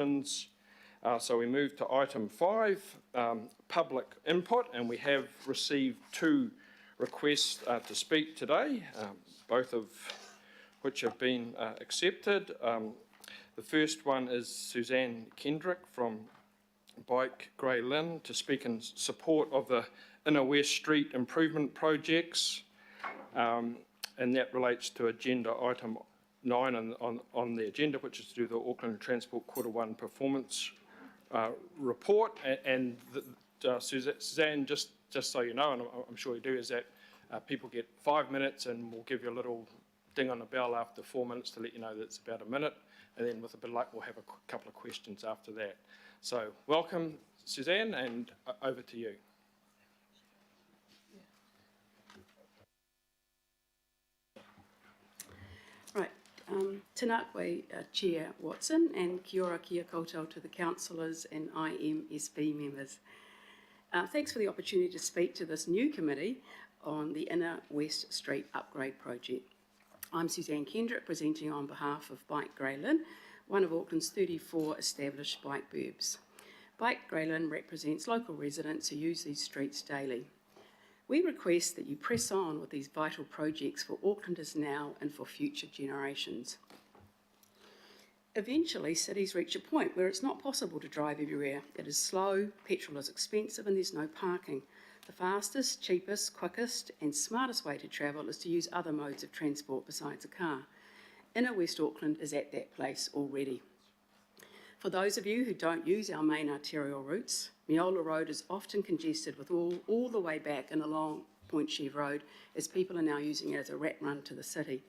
So we move to item 5, public input, and we have received 2 requests to speak today, both of which have been accepted. The first one is Suzanne Kendrick from Bike Grey Lynn to speak in support of the Inner West Street improvement projects, and that relates to agenda item 9 on the agenda, which is to do the Auckland Transport Q1 performance report. And Suzanne, just so you know, and I'm sure you do, is that people get 5 minutes, and we'll give you a little ding on the bell after 4 minutes to let you know that it's about a minute, and then with a bit of luck we'll have a couple of questions after that. So welcome, Suzanne, and over to you. Right, Tūnuku Chair Watson, and kia ora kia koutou to the councillors and IMSB members. Thanks for the opportunity to speak to this new committee on the Inner West Street upgrade project. I'm Suzanne Kendrick, presenting on behalf of Bike Grey Lynn, one of Auckland's 34 established bike burbs. Bike Grey Lynn represents local residents who use these streets daily. We request that you press on with these vital projects for Aucklanders now and for future generations. Eventually, cities reach a point where it's not possible to drive everywhere. It is slow, petrol is expensive, and there's no parking. The fastest, cheapest, quickest and smartest way to travel is to use other modes of transport besides a car. Inner West Auckland is at that place already. For those of you who don't use our main arterial routes, Miola Road is often congested with all the way back and along Point Chev Road, as people are now using it as a rat run to the city.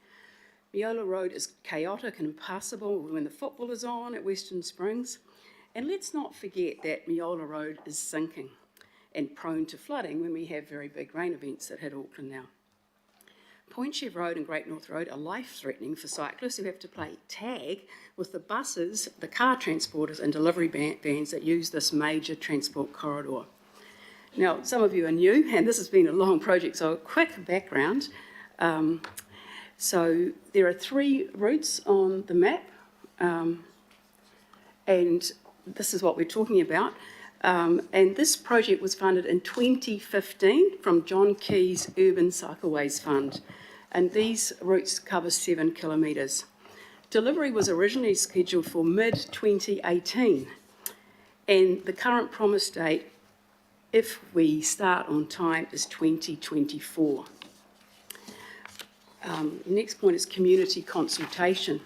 Miola Road is chaotic and impassable when the football is on at Western Springs. And let's not forget that Miola Road is sinking and prone to flooding when we have very big rain events that hit Auckland now. Point Chev Road and Great North Road are life-threatening for cyclists who have to play tag with the buses, the car transporters and delivery vans that use this major transport corridor. Now, some of you are new, and this has been a long project, so a quick background. So there are 3 routes on the map, and this is what we're talking about. And this project was funded in 2015 from John Key's Urban Cycleways Fund, and these routes cover 7 kilometres. Delivery was originally scheduled for mid-2018, and the current promise date, if we start on time, is 2024. The next point is community consultation.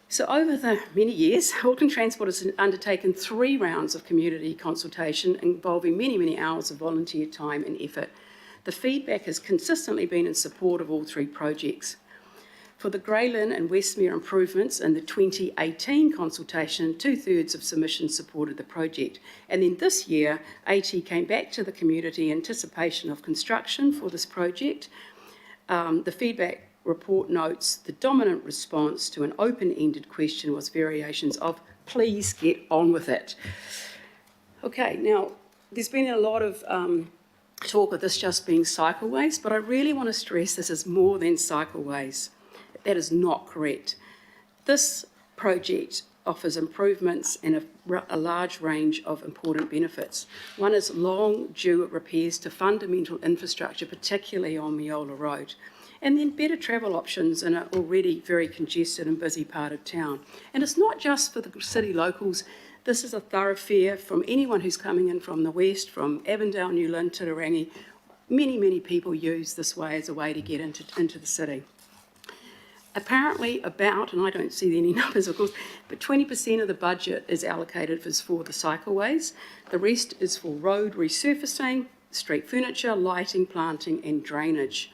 So over the many years, Auckland Transport has undertaken 3 rounds of community consultation involving many hours of volunteer time and effort. The feedback has consistently been in support of all 3 projects. For the Grey Lynn and Westmere improvements in the 2018 consultation, 2/3 of submissions supported the project. And then this year, AT came back to the community in anticipation of construction for this project. The feedback report notes the dominant response to an open-ended question was variations of "please get on with it." Okay, now there's been a lot of talk of this just being cycleways, but I really want to stress this is more than cycleways. That is not correct. This project offers improvements and a large range of important benefits. One is long due repairs to fundamental infrastructure, particularly on Miola Road. And then better travel options in an already very congested and busy part of town. And it's not just for the city locals. This is a thoroughfare from anyone who's coming in from the west, from Avondale, New Lynn, Titirangi. Many people use this way as a way to get into the city. Apparently and I don't see any numbers of course, but 20% of the budget is allocated for the cycleways. The rest is for road resurfacing, street furniture, lighting, planting and drainage.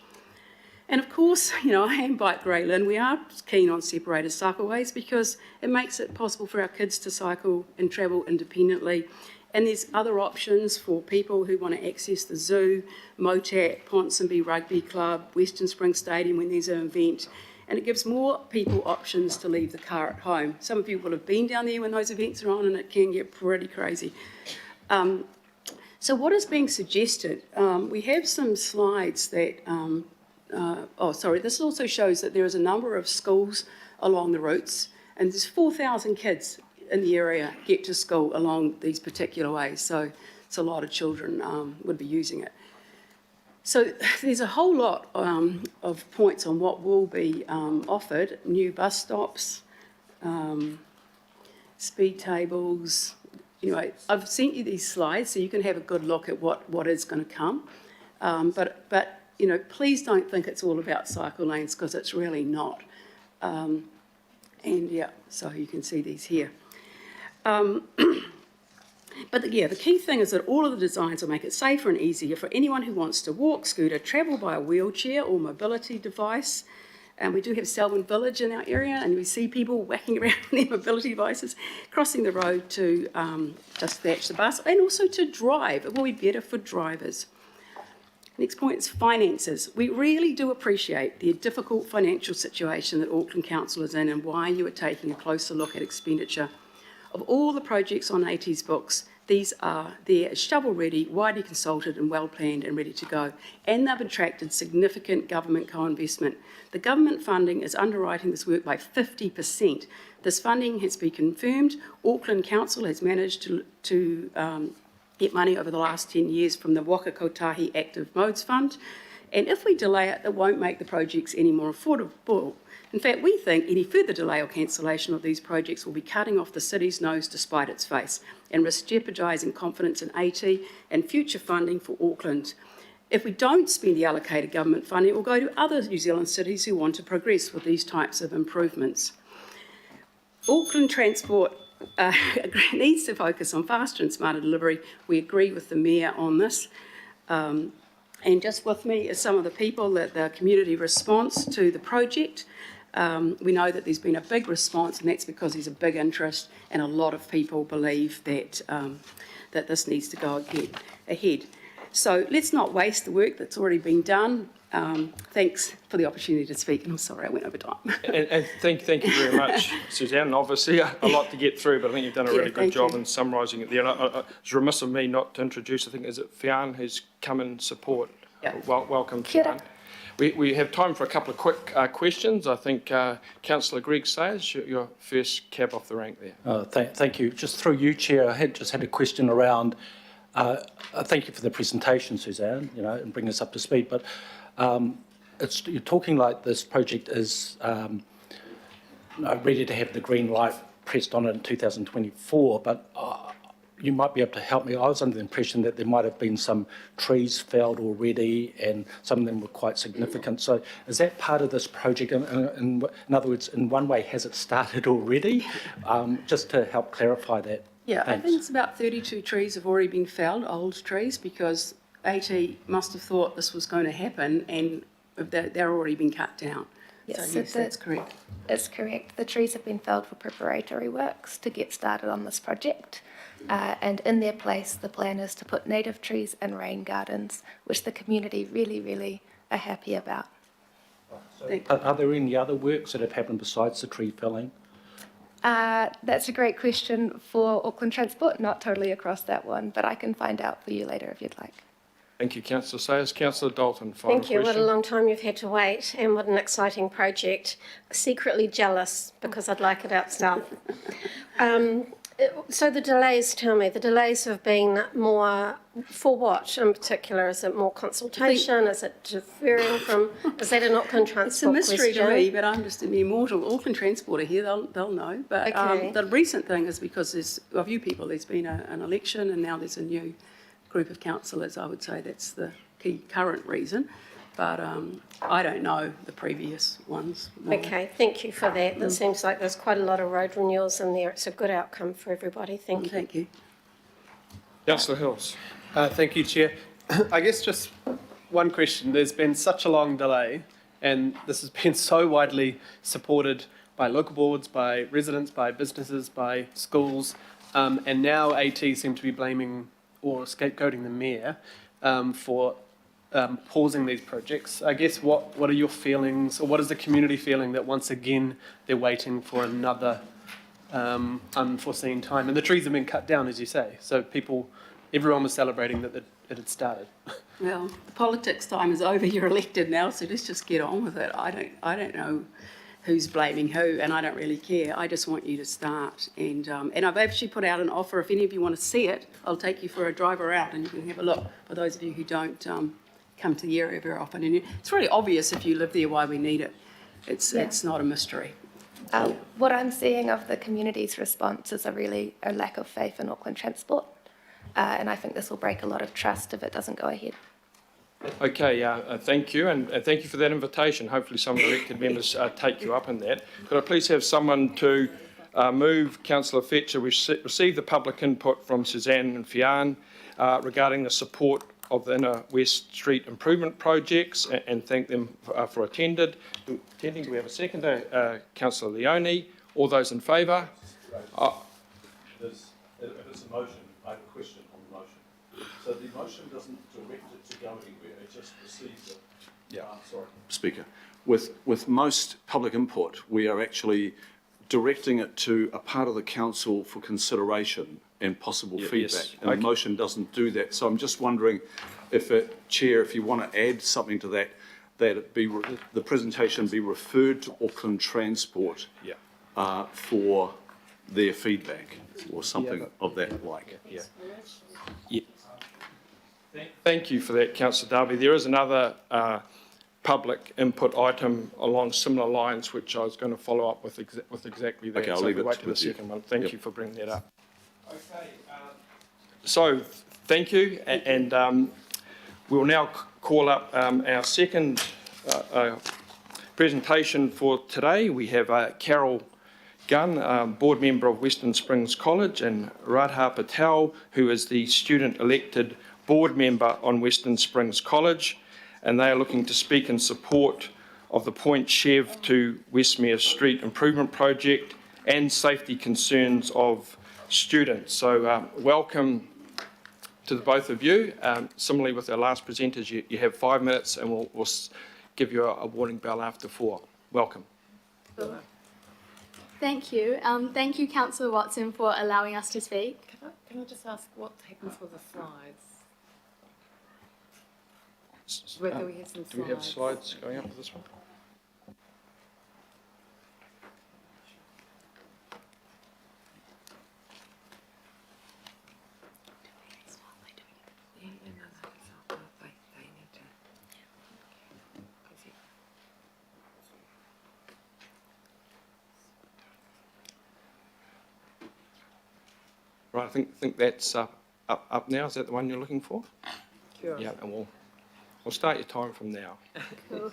And of course, I am Bike Grey Lynn. We are keen on separated cycleways because it makes it possible for our kids to cycle and travel independently. And there's other options for people who want to access the zoo, Motat, Ponsonby Rugby Club, Western Springs Stadium when there's an event. And it gives more people options to leave the car at home. Some of you will have been down there when those events are on, and it can get pretty crazy. So what is being suggested? We have some slides that this also shows that there is a number of schools along the routes, and there's 4,000 kids in the area get to school along these particular ways. So it's a lot of children would be using it. So there's a whole lot of points on what will be offered: new bus stops, speed tables. Anyway, I've sent you these slides so you can have a good look at what is going to come. But please don't think it's all about cycle lanes, because it's really not. And yeah, so you can see these here. But yeah, the key thing is that all of the designs will make it safer and easier for anyone who wants to walk, scooter, travel by a wheelchair or mobility device. And we do have Selwyn Village in our area, and we see people whacking around their mobility devices, crossing the road to just catch the bus, and also to drive. It will be better for drivers. Next point is finances. We really do appreciate the difficult financial situation that Auckland Council is in, and why you are taking a closer look at expenditure. Of all the projects on AT's books, these are there, shovel-ready, widely consulted and well-planned and ready to go. And they've attracted significant government co-investment. The government funding is underwriting this work by 50%. This funding has been confirmed. Auckland Council has managed to get money over the last 10 years from the Waka Kotahi Active Modes Fund. And if we delay it, it won't make the projects any more affordable. In fact, we think any further delay or cancellation of these projects will be cutting off the city's nose to spite its face and risk jeopardising confidence in AT and future funding for Auckland. If we don't spend the allocated government funding, it will go to other New Zealand cities who want to progress with these types of improvements. Auckland Transport needs to focus on faster and smarter delivery. We agree with the Mayor on this. And just with me is some of the people that the community response to the project. We know that there's been a big response, and that's because there's a big interest, and a lot of people believe that, that this needs to go ahead. So let's not waste the work that's already been done. Thanks for the opportunity to speak, and I'm sorry I went over time. And thank you very much, Suzanne. Obviously, a lot to get through, but I think you've done a really good job in summarising it there. And it's remiss of me not to introduce, I think, is it Fian who's come in support? Yeah. Welcome, Fian. We have time for a couple of quick questions. I think Councillor Greg Sayers, your first cab off the rank there. Thank you. Just through you, Chair, I just had a question around, thank you for the presentation, Suzanne, and bring us up to speed, but you're talking like this project is ready to have the green light pressed on it in 2024, but you might be able to help me. I was under the impression that there might have been some trees felled already, and some of them were quite significant. So is that part of this project? In other words, in one way, has it started already? Just to help clarify that. Yeah, Thanks. I think it's about 32 trees have already been felled, old trees, because AT must have thought this was going to happen, and they're already been cut down. Yes, so yes, that's correct. It's correct. The trees have been felled for preparatory works to get started on this project. And in their place, the plan is to put native trees and rain gardens, which the community really, really are happy about. So are there any other works that have happened besides the tree felling? That's a great question for Auckland Transport, not totally across that one, but I can find out for you later if you'd like. Thank you, Councillor Sayers. Councillor Dalton, final Thank you. question. What a long time you've had to wait, and what an exciting project. Secretly jealous because I'd like it out south. So the delays, tell me, the delays have been more for what in particular? Is it more consultation? Is it deferring from, is that an Auckland Transport It's a mystery question? to me, but I'm just a mere mortal. Auckland Transport are here, they'll know. But Okay. the recent thing is because of you people, there's been an election, and now there's a new group of councillors. I would say that's the key current reason. But I don't know the previous ones. No. Okay, thank you for that. It seems like there's quite a lot of road renewals in there. It's a good outcome for everybody. Thank you. Thank you. Councillor Hills. Thank you, Chair. I guess just one question. There's been such a long delay, and this has been so widely supported by local boards, by residents, by businesses, by schools, and now AT seem to be blaming or scapegoating the Mayor for pausing these projects. I guess what are your feelings, or what is the community feeling that once again they're waiting for another unforeseen time? And the trees have been cut down, as you say, so everyone was celebrating that it had started. Well, the politics time is over. You're elected now, so let's just get on with it. I don't know who's blaming who, and I don't really care. I just want you to start. And I've actually put out an offer. If any of you want to see it, I'll take you for a drive around and you can have a look, for those of you who don't come to the area very often. And it's really obvious if you live there why we need it. It's not a mystery. What I'm seeing of the community's response is a lack of faith in Auckland Transport, and I think this will break a lot of trust if it doesn't go ahead. Okay, thank you, and thank you for that invitation. Hopefully some of the elected members take you up on that. Could I please have someone to move Councillor Fletcher? We received the public input from Suzanne and Fian regarding the support of the Inner West Street improvement projects, and thank them for attending. Do we have a seconder? Councillor Leone. All those in favour? If it's a motion, I have a question on the motion. So the motion doesn't direct it to go anywhere, it just receives it. Yeah. Sorry. Speaker, with most public input, we are actually directing it to a part of the council for consideration and possible feedback. Yes. And Okay. the motion doesn't do that. So I'm just wondering if Chair, if you want to add something to that, that it be the presentation be referred to Auckland Transport for their feedback or something of that like. Yeah. Thank you for that, Councillor Darby. There is another public input item along similar lines, which I was going to follow up with exactly that. Okay, I'll so leave we'll it wait to the with you. second one. Thank Yep. you for bringing that up. Okay. So thank you, and we will now call up our second presentation for today. We have Carol Gunn, board member of Western Springs College, and Radha Patel, who is the student-elected board member on Western Springs College, and they are looking to speak in support of the Point Chev to Westmere Street Improvement Project and safety concerns of students. So welcome to the both of you. Similarly with our last presenters, you have 5 minutes, and we'll give you a warning bell after 4. Welcome. Thank you. Thank you, Councillor Watson, for allowing us to speak. Can I just ask what happens with the slides? Whether we have some slides. Do we have slides going up with this one? Right, I think that's up now. Is that the one you're looking for? Sure. Yeah, and we'll start your time from now. Cool.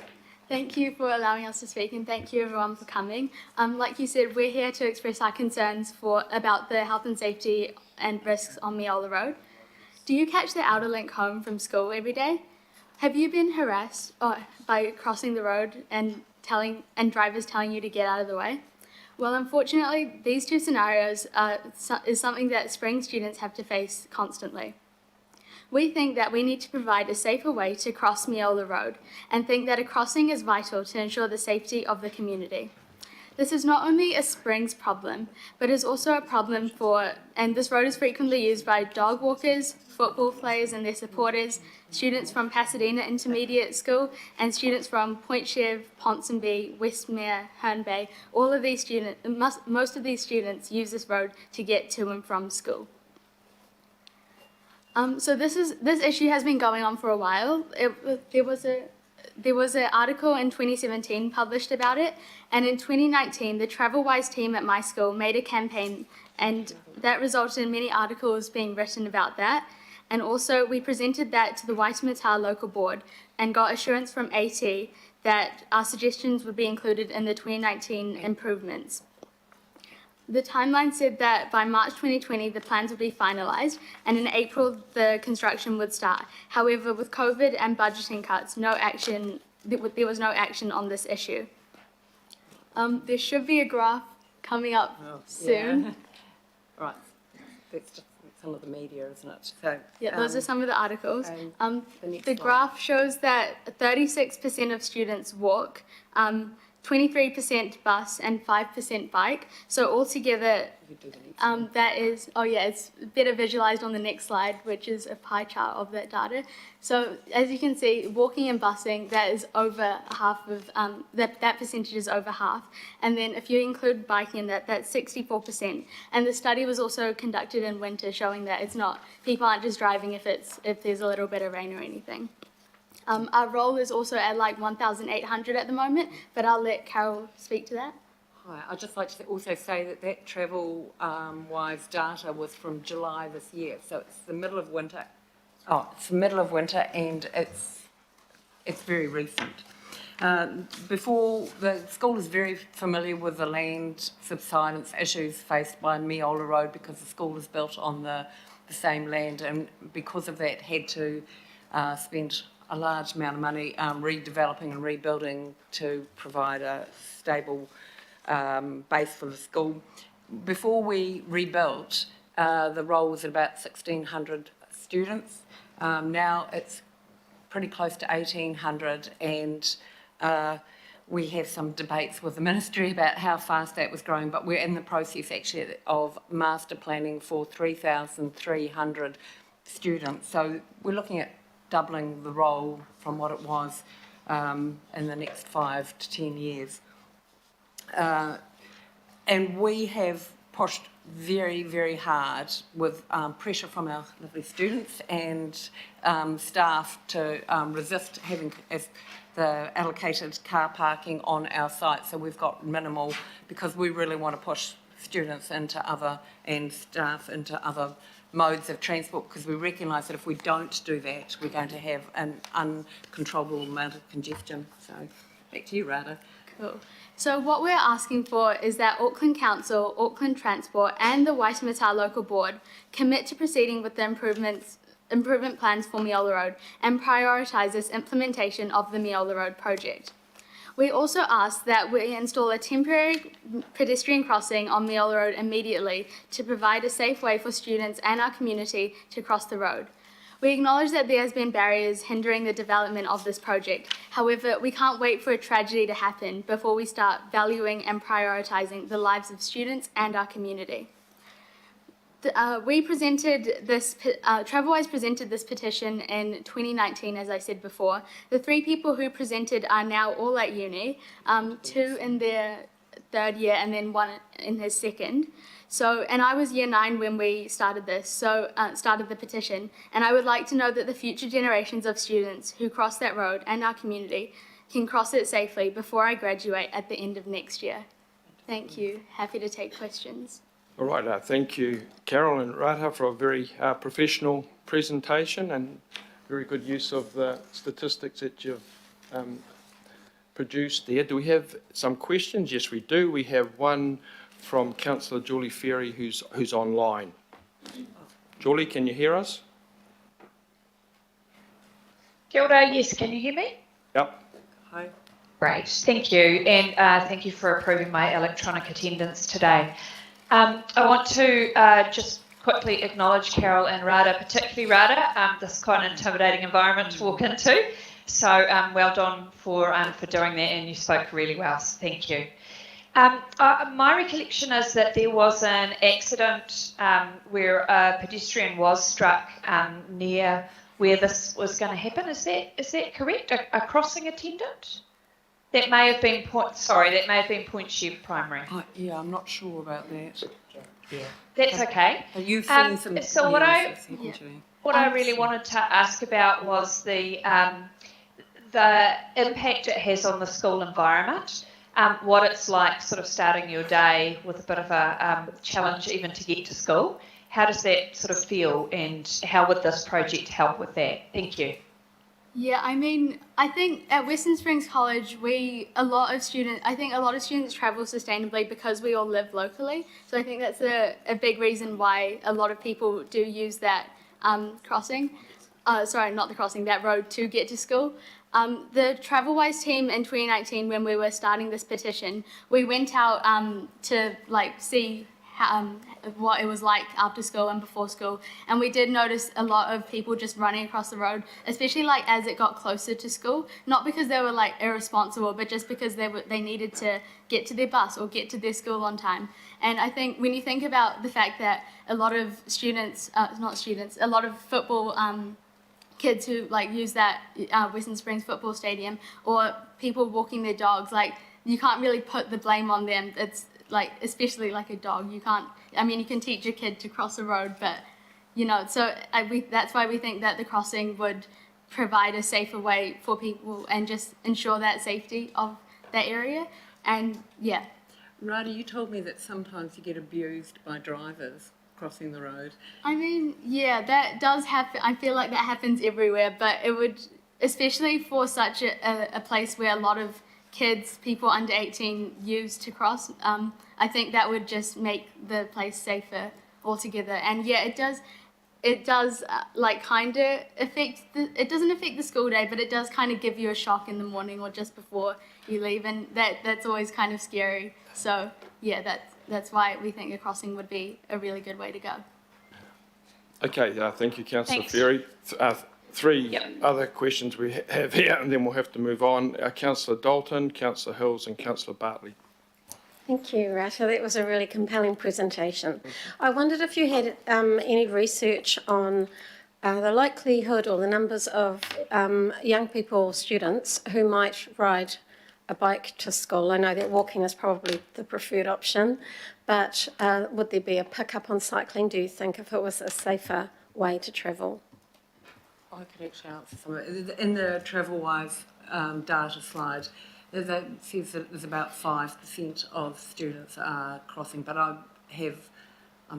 Thank you for allowing us to speak, and thank you everyone for coming. Like you said, we're here to express our concerns about the health and safety and risks on Meola Road. Do you catch the outer link home from school every day? Have you been harassed by crossing the road and drivers telling you to get out of the way? Well, unfortunately, these two scenarios is something that Spring students have to face constantly. We think that we need to provide a safer way to cross Meola Road and think that a crossing is vital to ensure the safety of the community. This is not only a Springs problem, but is also a problem and this road is frequently used by dog walkers, football players and their supporters, students from Pasadena Intermediate School, and students from Point Chev, Ponsonby, Westmere, Herne Bay. All of these students, most of these students use this road to get to and from school. So this issue has been going on for a while. There was an article in 2017 published about it, and in 2019 the TravelWise team at my school made a campaign, and that resulted in many articles being written about that. And also we presented that to the Waitemata local board and got assurance from AT that our suggestions would be included in the 2019 improvements. The timeline said that by March 2020 the plans would be finalised, and in April the construction would start. However, with COVID and budgeting cuts, there was no action on this issue. There should be a graph coming up soon. Yeah. Right. That's just some of the media, isn't it? So, Yeah, those are some of the articles. the next The slide. graph shows that 36% of students walk, 23% bus and 5% bike. So altogether, that is, it's better visualized on the next slide, which is a pie chart of that data. So as you can see, walking and busing, that is over half of, that percentage is over half. And then if you include biking in that, that's 64%. And the study was also conducted in winter, showing that it's not, people aren't just driving if there's a little bit of rain or anything. Our roll is also at like 1,800 at the moment, but I'll let Carol speak to that. Hi, I'd just like to also say that travel-wise data was from July this year, so it's the middle of winter. Oh, it's the middle of winter and it's very recent. Before, the school is very familiar with the land subsidence issues faced by Meola Road because the school is built on the same land, and because of that had to spend a large amount of money redeveloping and rebuilding to provide a stable base for the school. Before we rebuilt, the roll was at about 1,600 students. Now it's pretty close to 1,800, and we have some debates with the ministry about how fast that was growing, but we're in the process actually of master planning for 3,300 students. So we're looking at doubling the roll from what it was in the next 5 to 10 years. And we have pushed very, very hard with pressure from our lovely students and staff to resist having the allocated car parking on our site. So we've got minimal, because we really want to push students into other and staff into other modes of transport, because we recognise that if we don't do that, we're going to have an uncontrollable amount of congestion. So back to you, Rada. Cool. So what we're asking for is that Auckland Council, Auckland Transport and the Waitemata Local Board commit to proceeding with the improvement plans for Meola Road and prioritise this implementation of the Meola Road project. We also ask that we install a temporary pedestrian crossing on Meola Road immediately to provide a safe way for students and our community to cross the road. We acknowledge that there has been barriers hindering the development of this project. However, we can't wait for a tragedy to happen before we start valuing and prioritising the lives of students and our community. We presented this, Travelwise presented this petition in 2019, as I said before. The 3 people who presented are now all at uni, 2 in their 3rd year and then 1 in his 2nd. So, and I was year 9 when we started this, started the petition, and I would like to know that the future generations of students who cross that road and our community can cross it safely before I graduate at the end of next year. Thank you. Happy to take questions. All right, thank you, Carol and Rata, for a very professional presentation and very good use of the statistics that you've produced there. Do we have some questions? Yes, we do. We have one from Councillor Julie Ferry, who's online. Julie, can you hear us? Kia ora, yes, can you hear me? Yep. Hi. Great, thank you, and thank you for approving my electronic attendance today. I want to just quickly acknowledge Carol and Rada, particularly Rada. This is quite an intimidating environment to walk into, so well done for doing that, and you spoke really well, so thank you. My recollection is that there was an accident where a pedestrian was struck near where this was going to happen. Is that correct? A crossing attendant? That may have been Point Sheep Primary. Yeah, I'm not sure about that. Yeah. That's okay. You've seen some. So what I really wanted to ask about was the impact it has on the school environment. What it's like sort of starting your day with a bit of a challenge even to get to school. How does that sort of feel, and how would this project help with that? Thank you. Yeah, I mean, I think at Western Springs College, a lot of students travel sustainably because we all live locally. So I think that's a big reason why a lot of people do use that that road to get to school. The Travelwise team in 2019, when we were starting this petition, we went out to see what it was like after school and before school. And we did notice a lot of people just running across the road, especially like as it got closer to school, not because they were like irresponsible, but just because they needed to get to their bus or get to their school on time. And I think when you think about the fact that a lot of a lot of football kids who like use that Western Springs football stadium, or people walking their dogs, like you can't really put the blame on them. It's like, especially like a dog, you can't, I mean, you can teach a kid to cross a road, but you know, so that's why we think that the crossing would provide a safer way for people and just ensure that safety of that area. And yeah. Rada, you told me that sometimes you get abused by drivers crossing the road. I mean, yeah, that does happen. I feel like that happens everywhere, but it would, especially for such a place where a lot of kids, people under 18, use to cross, I think that would just make the place safer altogether. And yeah, it does like kind of affect it doesn't affect the school day, but it does kind of give you a shock in the morning or just before you leave, and that's always kind of scary. So yeah, that's why we think a crossing would be a really good way to go. Okay, thank you, Councillor Thanks. Ferry. Three Yep. other questions we have here, and then we'll have to move on. Councillor Dalton, Councillor Hills and Councillor Bartley. Thank you, Rata. That was a really compelling presentation. I wondered if you had any research on the likelihood or the numbers of young people, students, who might ride a bike to school. I know that walking is probably the preferred option, but would there be a pickup on cycling, do you think, if it was a safer way to travel? I could actually answer some of it. In the TravelWise data slide, that says that there's about 5% of students are crossing, but I'm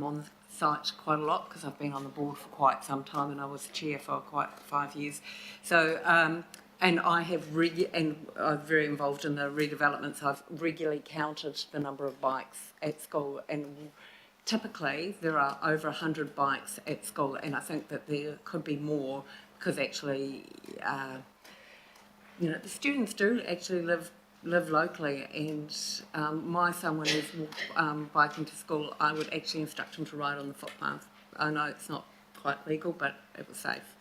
on the site quite a lot because I've been on the board for quite some time, and I was chair for quite 5 years. So, and I have I'm very involved in the redevelopment, so I've regularly counted the number of bikes at school, and typically there are over 100 bikes at school, and I think that there could be more because actually, the students do actually live locally, and my son, when he's biking to school, I would actually instruct him to ride on the footpath. I know it's not quite legal, but it was safe.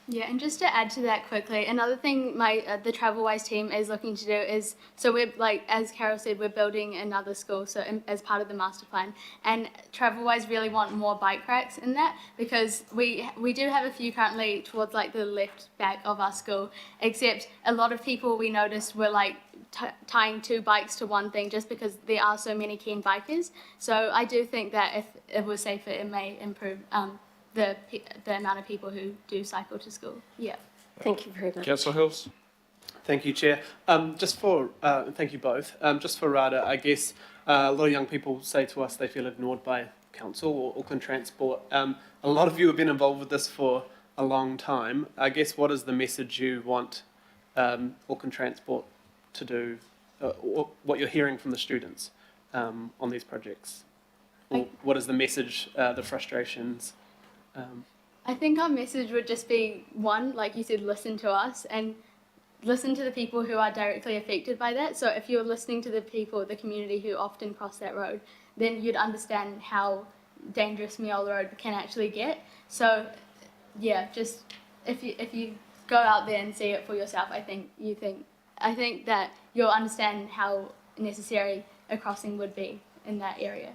Yeah, and just to add to that quickly, another thing the TravelWise team is looking to do is, so we're like, as Carol said, we're building another school, so as part of the master plan, and TravelWise really want more bike racks in that, because we do have a few currently towards like the left back of our school, except a lot of people we noticed were like tying two bikes to one thing just because there are so many keen bikers. So I do think that if it was safer, it may improve the amount of people who do cycle to school. Yeah. Thank you very much. Councillor Hills. Thank you, Chair. Thank you both. Just for Rada, I guess a lot of young people say to us they feel ignored by council or Auckland Transport. A lot of you have been involved with this for a long time. I guess what is the message you want Auckland Transport to do, or what you're hearing from the students on these projects? Or what is the message, the frustrations? I think our message would just be, one, like you said, listen to us and listen to the people who are directly affected by that. So if you're listening to the people, the community who often cross that road, then you'd understand how dangerous Meola Road can actually get. So yeah, just if you go out there and see it for yourself, I think that you'll understand how necessary a crossing would be in that area.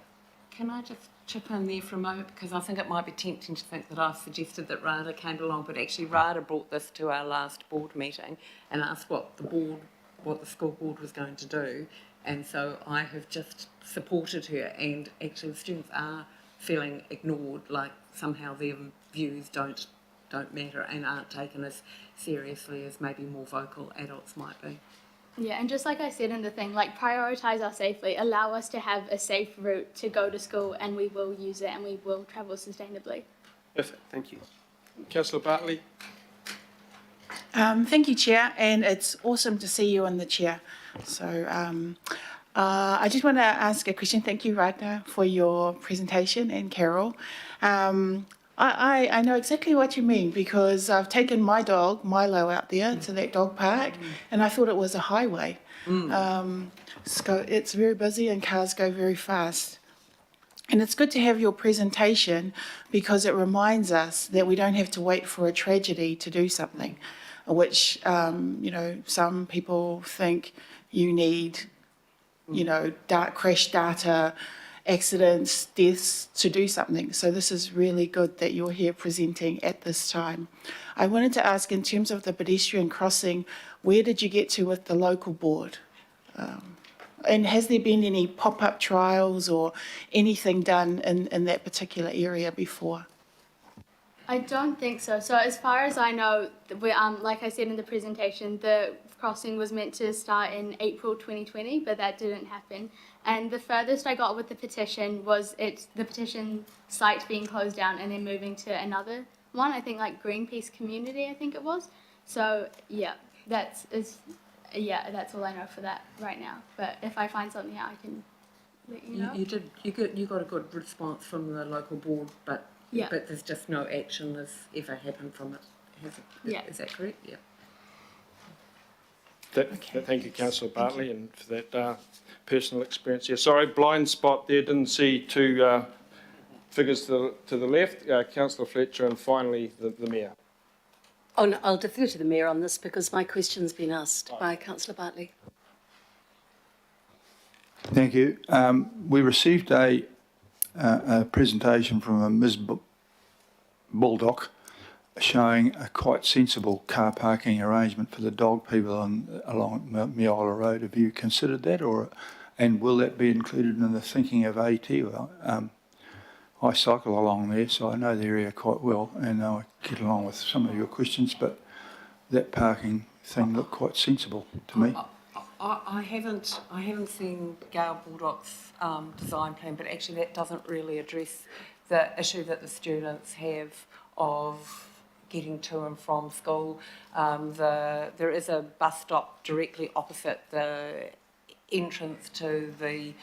Can I just chip in there for a moment, because I think it might be tempting to think that I've suggested that Rada came along, but actually Rada brought this to our last board meeting and asked what the school board was going to do, and so I have just supported her, and actually the students are feeling ignored, like somehow their views don't matter and aren't taken as seriously as maybe more vocal adults might be. Yeah, and just like I said in the thing, like prioritise us safely, allow us to have a safe route to go to school, and we will use it and we will travel sustainably. Perfect, thank you. Councillor Bartley. Thank you, Chair, and it's awesome to see you on the chair. So I just want to ask a question. Thank you, Rada, for your presentation, and Carol. I know exactly what you mean, because I've taken my dog, Milo, out there to that dog park, and I thought it was a highway. So it's very busy and cars go very fast. And it's good to have your presentation because it reminds us that we don't have to wait for a tragedy to do something, which, some people think you need, crash data, accidents, deaths to do something. So this is really good that you're here presenting at this time. I wanted to ask, in terms of the pedestrian crossing, where did you get to with the local board? And has there been any pop-up trials or anything done in that particular area before? I don't think so. So as far as I know, like I said in the presentation, the crossing was meant to start in April 2020, but that didn't happen. And the furthest I got with the petition was the petition site being closed down and then moving to another one, I think like Greenpeace Community, I think it was. So yeah, that's all I know for that right now. But if I find something out, I can let you know. You got a good response from the local board, but there's just no action has ever happened from it. Is that correct? Yeah. Thank you, Councillor Bartley, and for that personal experience. Yeah, sorry, blind spot there. Didn't see two figures to the left. Councillor Fletcher, and finally the Mayor. Oh, no, I'll defer to the Mayor on this because my question's been asked by Councillor Bartley. Thank you. We received a presentation from a Ms. Baldock showing a quite sensible car parking arrangement for the dog people along Miola Road. Have you considered that, and will that be included in the thinking of AT? Well, I cycle along there, so I know the area quite well, and I get along with some of your questions, but that parking thing looked quite sensible to me. I haven't seen Gail Baldock's design plan, but actually that doesn't really address the issue that the students have of getting to and from school. There is a bus stop directly opposite the entrance to the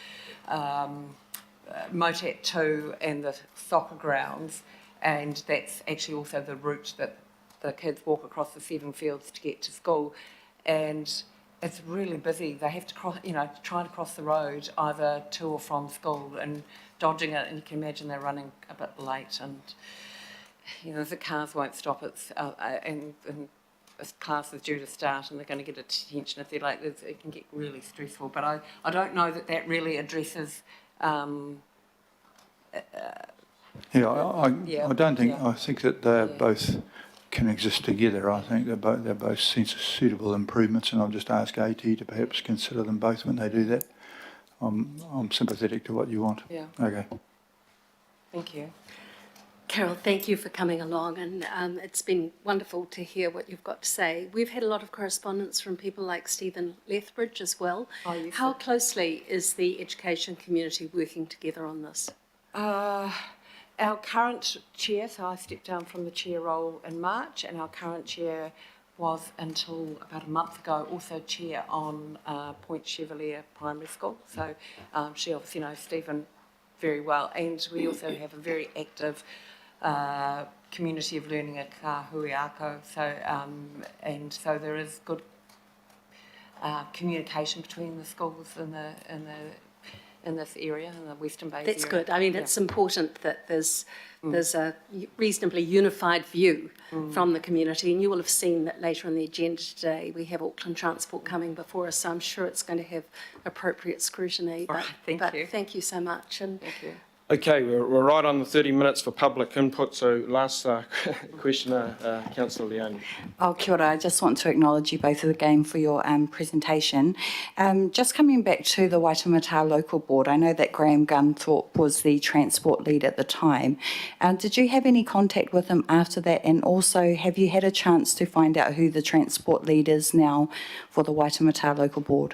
Motet 2 and the soccer grounds, and that's actually also the route that the kids walk across the 7 fields to get to school. And it's really busy. They have to cross, try to cross the road either to or from school and dodging it, and you can imagine they're running a bit late, and the cars won't stop. And a class is due to start and they're going to get a detention if they're late. It can get really stressful, but I don't know that really addresses I don't think. I think that they both can exist together. I think they're both suitable improvements, and I'll just ask AT to perhaps consider them both when they do that. I'm sympathetic to what you want. Yeah. Okay. Thank you. Carol, thank you for coming along, and it's been wonderful to hear what you've got to say. We've had a lot of correspondence from people like Stephen Lethbridge as well. Oh, yes. How closely is the education community working together on this? Our current chair, so I stepped down from the chair role in March, and our current chair was until about a month ago also chair on Point Chevalier Primary School. So she obviously knows Stephen very well, and we also have a very active community of learning at Kahuiako. So there is good communication between the schools in this area, in the Western Bay area. That's good. I mean, it's important that there's a reasonably unified view from the community, and you will have seen that later on the agenda today we have Auckland Transport coming before us, so I'm sure it's going to have appropriate scrutiny. All right, thank you. Thank you so much. And thank you. Okay, we're right on the 30 minutes for public input, so last questioner, Councillor Leone. Oh, kia ora. I just want to acknowledge you both again for your presentation. Just coming back to the Waitemata Local Board, I know that Graham Gunthorpe was the transport lead at the time. Did you have any contact with him after that? And also, have you had a chance to find out who the transport lead is now for the Waitemata Local Board?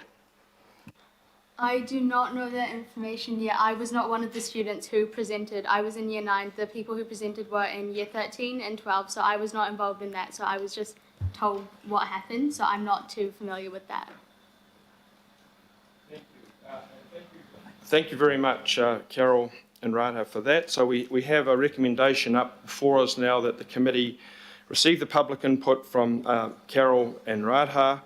I do not know that information yet. I was not one of the students who presented. I was in year 9. The people who presented were in year 13 and 12, so I was not involved in that. So I was just told what happened, so I'm not too familiar with that. Thank you very much, Carol and Radha, for that. So we have a recommendation up before us now that the committee receive the public input from Carol and Radha.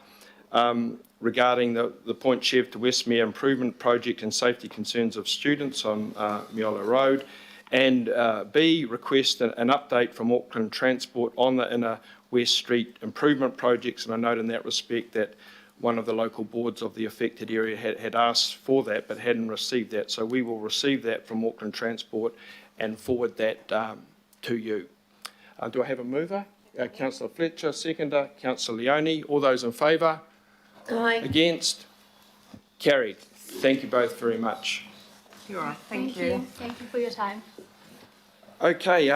regarding the Point Chev to Westmere Improvement Project and safety concerns of students on Miola Road. And B, request an update from Auckland Transport on the Inner West Street improvement projects. And I note in that respect that one of the local boards of the affected area had asked for that but hadn't received that. So we will receive that from Auckland Transport and forward that to you. Do I have a mover? Councillor Fletcher, seconder. Councillor Leone. All those in favour? Aye. Against? Carried. Thank you both very much. You're right. Thank you. Thank you for your time. Okay,